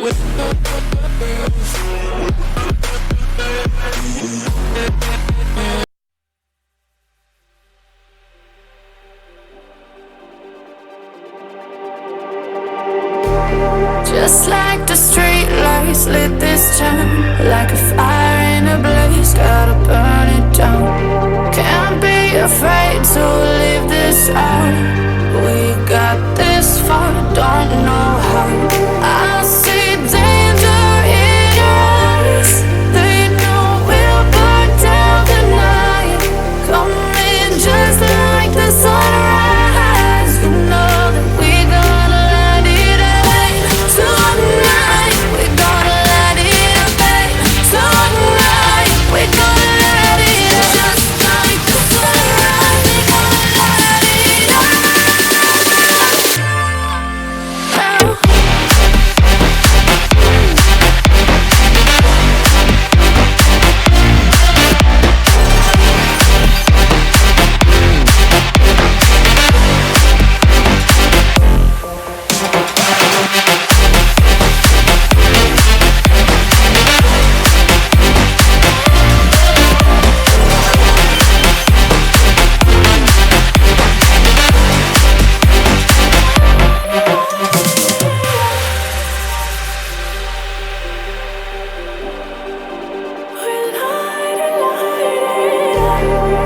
Just like the street lights lit this town, like a fire in a blaze, gotta burn it down. Can't be afraid to leave this out. We got this far, don't know how. I see danger in your eyes. They know we'll burn down the night. Coming just like the sunrise. You know that we gonna light it up tonight. We gonna light it up tonight. We gonna light it up just like the sunrise. We gonna light it up.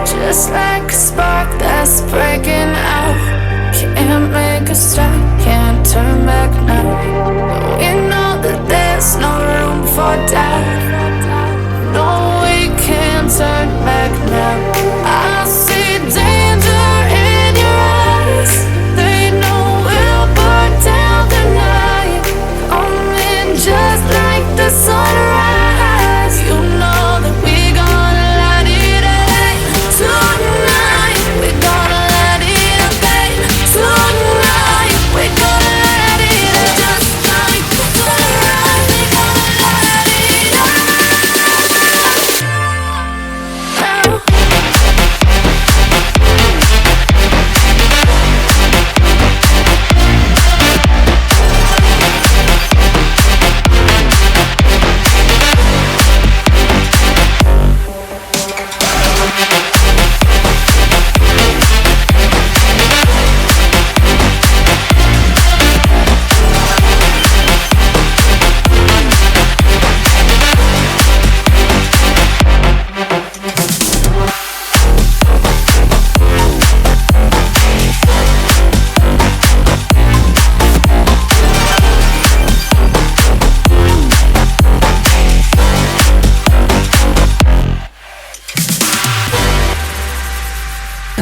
Just like a spark that's breaking out. Can't make a stop, can't turn back now. We know that there's no room for doubt. No, we can't turn back now. I see danger in your eyes. They know we'll burn down the night. Coming just like the sunrise. You know that we gonna light it up tonight. We gonna light it up tonight. We gonna light it up just like the sunrise. We gonna light it up.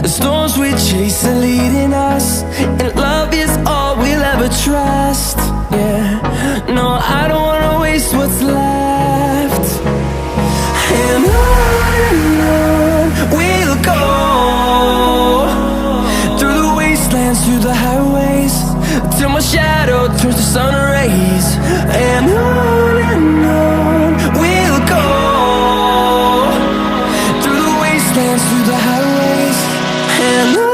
The storms we chase are leading us, and love is all we'll ever trust. Yeah, no, I don't wanna waste what's left. And on we'll go, through the wastelands, through the highways, till my shadow turns to sun rays. And on we'll go, through the wastelands, through the highways. And